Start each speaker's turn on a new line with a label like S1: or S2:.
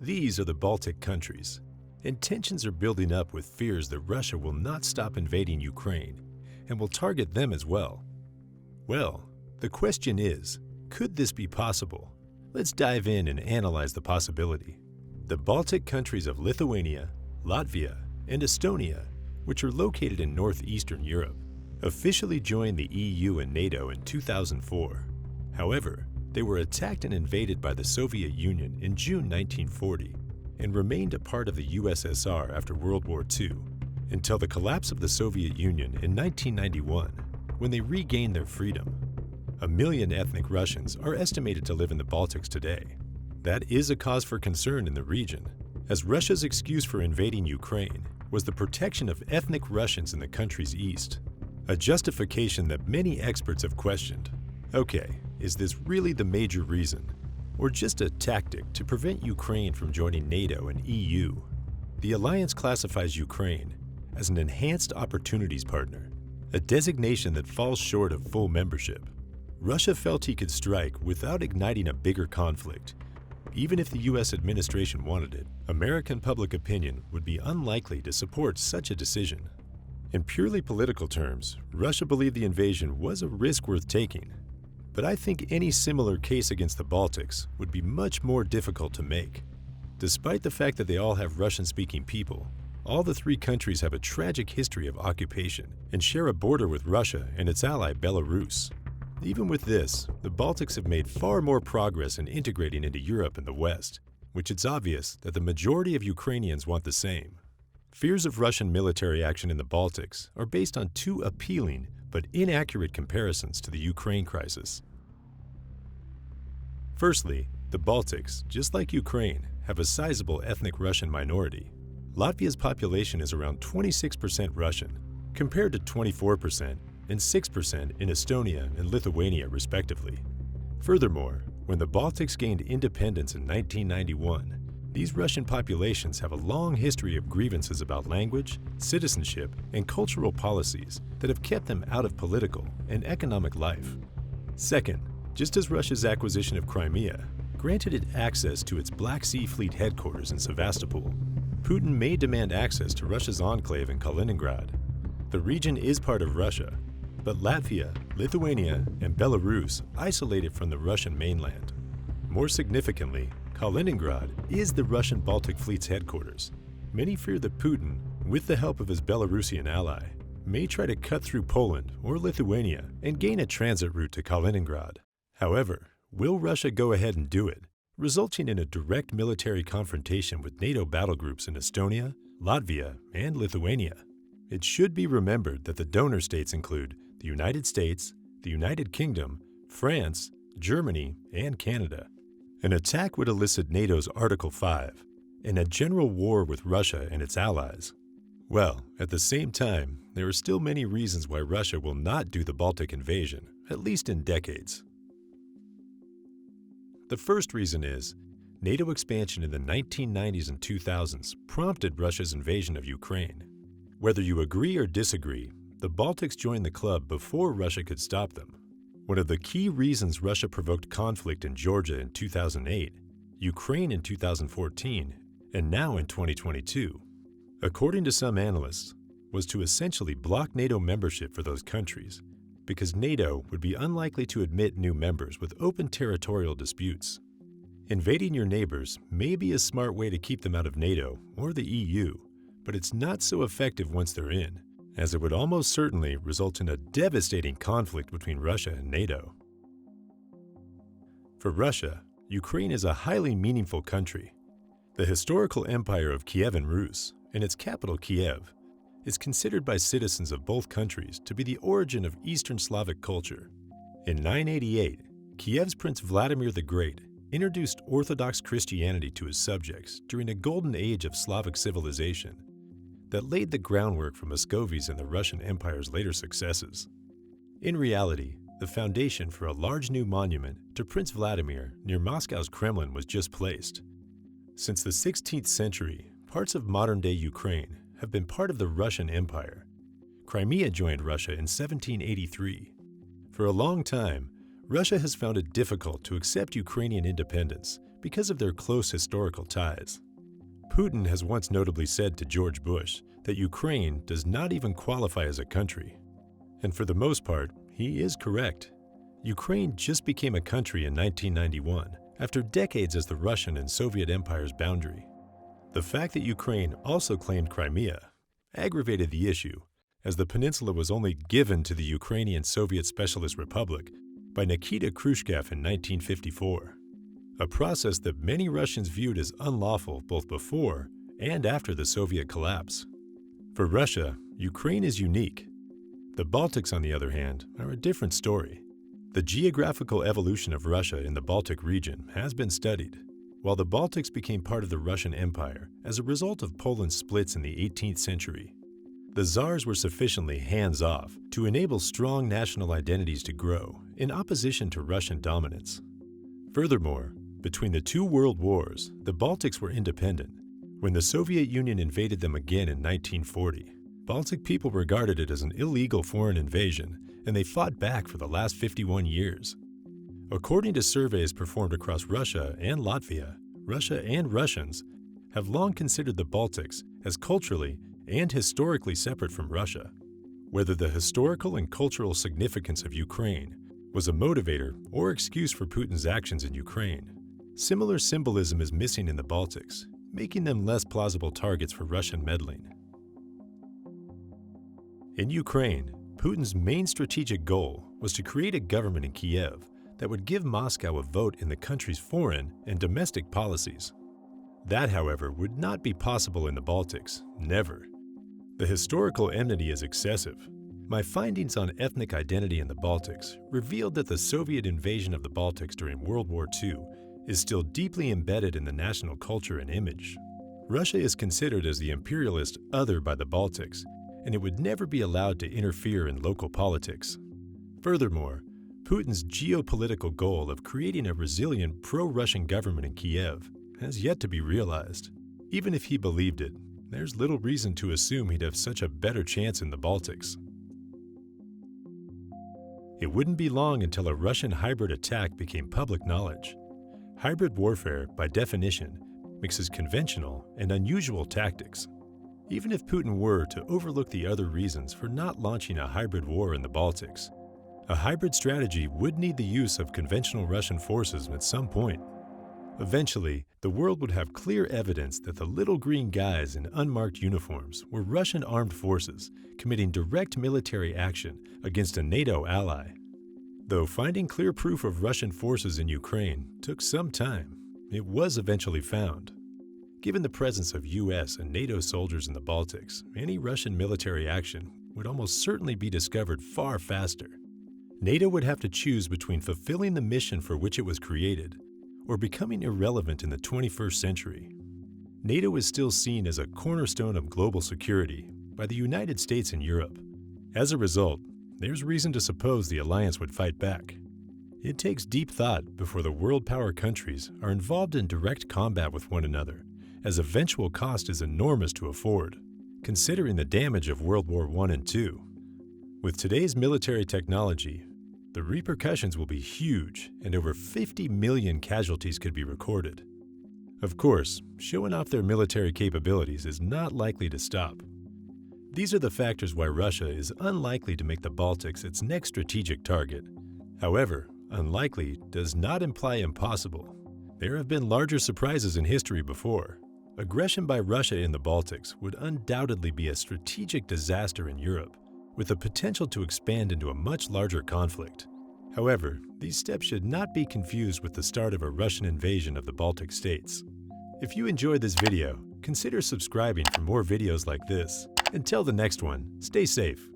S1: These are the Baltic countries, and tensions are building up with fears that Russia will not stop invading Ukraine and will target them as well. Well, the question is, could this be possible? Let's dive in and analyze the possibility. The Baltic countries of Lithuania, Latvia, and Estonia, which are located in northeastern Europe, officially joined the EU and NATO in 2004. However, they were attacked and invaded by the Soviet Union in June 1940 and remained a part of the USSR after World War II until the collapse of the Soviet Union in 1991, when they regained their freedom. 1 million ethnic Russians are estimated to live in the Baltics today. That is a cause for concern in the region, as Russia's excuse for invading Ukraine was the protection of ethnic Russians in the country's east, a justification that many experts have questioned. Okay, is this really the major reason, or just a tactic to prevent Ukraine from joining NATO and EU? The alliance classifies Ukraine as an Enhanced Opportunities Partner, a designation that falls short of full membership. Russia felt he could strike without igniting a bigger conflict. Even if the US administration wanted it, American public opinion would be unlikely to support such a decision. In purely political terms, Russia believed the invasion was a risk worth taking. But I think any similar case against the Baltics would be much more difficult to make. Despite the fact that they all have Russian-speaking people, all the three countries have a tragic history of occupation and share a border with Russia and its ally Belarus. Even with this, the Baltics have made far more progress in integrating into Europe and the West, which it's obvious that the majority of Ukrainians want the same. Fears of Russian military action in the Baltics are based on two appealing but inaccurate comparisons to the Ukraine crisis. Firstly, the Baltics, just like Ukraine, have a sizable ethnic Russian minority. Latvia's population is around 26% Russian, compared to 24% and 6% in Estonia and Lithuania, respectively. Furthermore, when the Baltics gained independence in 1991, these Russian populations have a long history of grievances about language, citizenship, and cultural policies that have kept them out of political and economic life. Second, just as Russia's acquisition of Crimea granted it access to its Black Sea Fleet headquarters in Sevastopol, Putin may demand access to Russia's enclave in Kaliningrad. The region is part of Russia, but Latvia, Lithuania, and Belarus isolate it from the Russian mainland. More significantly, Kaliningrad is the Russian Baltic Fleet's headquarters. Many fear that Putin, with the help of his Belarusian ally, may try to cut through Poland or Lithuania and gain a transit route to Kaliningrad. However, will Russia go ahead and do it, resulting in a direct military confrontation with NATO battle groups in Estonia, Latvia, and Lithuania? It should be remembered that the donor states include the United States, the United Kingdom, France, Germany, and Canada. An attack would elicit NATO's Article 5 and a general war with Russia and its allies. Well, at the same time, there are still many reasons why Russia will not do the Baltic invasion, at least in decades. The first reason is, NATO expansion in the 1990s and 2000s prompted Russia's invasion of Ukraine. Whether you agree or disagree, the Baltics joined the club before Russia could stop them. One of the key reasons Russia provoked conflict in Georgia in 2008, Ukraine in 2014, and now in 2022, according to some analysts, was to essentially block NATO membership for those countries, because NATO would be unlikely to admit new members with open territorial disputes. Invading your neighbors may be a smart way to keep them out of NATO or the EU, but it's not so effective once they're in, as it would almost certainly result in a devastating conflict between Russia and NATO. For Russia, Ukraine is a highly meaningful country. The historical empire of Kievan Rus and its capital Kyiv is considered by citizens of both countries to be the origin of Eastern Slavic culture. In 988, Kiev's Prince Vladimir the Great introduced Orthodox Christianity to his subjects during a golden age of Slavic civilization that laid the groundwork for Muscovy's and the Russian Empire's later successes. In reality, the foundation for a large new monument to Prince Vladimir near Moscow's Kremlin was just placed. Since the 16th century, parts of modern-day Ukraine have been part of the Russian Empire. Crimea joined Russia in 1783. For a long time, Russia has found it difficult to accept Ukrainian independence because of their close historical ties. Putin has once notably said to George Bush that Ukraine does not even qualify as a country. And for the most part, he is correct. Ukraine just became a country in 1991, after decades as the Russian and Soviet Empire's boundary. The fact that Ukraine also claimed Crimea aggravated the issue, as the peninsula was only given to the Ukrainian Soviet Specialist Republic by Nikita Khrushchev in 1954, a process that many Russians viewed as unlawful both before and after the Soviet collapse. For Russia, Ukraine is unique. The Baltics, on the other hand, are a different story. The geographical evolution of Russia in the Baltic region has been studied. While the Baltics became part of the Russian Empire as a result of Poland's splits in the 18th century, the Tsars were sufficiently hands-off to enable strong national identities to grow in opposition to Russian dominance. Furthermore, between the two world wars, the Baltics were independent. When the Soviet Union invaded them again in 1940, Baltic people regarded it as an illegal foreign invasion, and they fought back for the last 51 years. According to surveys performed across Russia and Latvia, Russia and Russians have long considered the Baltics as culturally and historically separate from Russia. Whether the historical and cultural significance of Ukraine was a motivator or excuse for Putin's actions in Ukraine, similar symbolism is missing in the Baltics, making them less plausible targets for Russian meddling. In Ukraine, Putin's main strategic goal was to create a government in Kyiv that would give Moscow a vote in the country's foreign and domestic policies. That, however, would not be possible in the Baltics, never. The historical enmity is excessive. My findings on ethnic identity in the Baltics revealed that the Soviet invasion of the Baltics during World War II is still deeply embedded in the national culture and image. Russia is considered as the imperialist other by the Baltics, and it would never be allowed to interfere in local politics. Furthermore, Putin's geopolitical goal of creating a resilient pro-Russian government in Kyiv has yet to be realized. Even if he believed it, there's little reason to assume he'd have such a better chance in the Baltics. It wouldn't be long until a Russian hybrid attack became public knowledge. Hybrid warfare, by definition, mixes conventional and unusual tactics. Even if Putin were to overlook the other reasons for not launching a hybrid war in the Baltics, a hybrid strategy would need the use of conventional Russian forces at some point. Eventually, the world would have clear evidence that the little green guys in unmarked uniforms were Russian armed forces committing direct military action against a NATO ally. Though finding clear proof of Russian forces in Ukraine took some time, it was eventually found. Given the presence of US and NATO soldiers in the Baltics, any Russian military action would almost certainly be discovered far faster. NATO would have to choose between fulfilling the mission for which it was created or becoming irrelevant in the 21st century. NATO is still seen as a cornerstone of global security by the United States and Europe. As a result, there's reason to suppose the alliance would fight back. It takes deep thought before the world power countries are involved in direct combat with one another, as eventual cost is enormous to afford, considering the damage of World War I and II. With today's military technology, the repercussions will be huge, and over 50 million casualties could be recorded. Of course, showing off their military capabilities is not likely to stop. These are the factors why Russia is unlikely to make the Baltics its next strategic target. However, unlikely does not imply impossible. There have been larger surprises in history before. Aggression by Russia in the Baltics would undoubtedly be a strategic disaster in Europe, with the potential to expand into a much larger conflict. However, these steps should not be confused with the start of a Russian invasion of the Baltic states. If you enjoyed this video, consider subscribing for more videos like this. Until the next one, stay safe.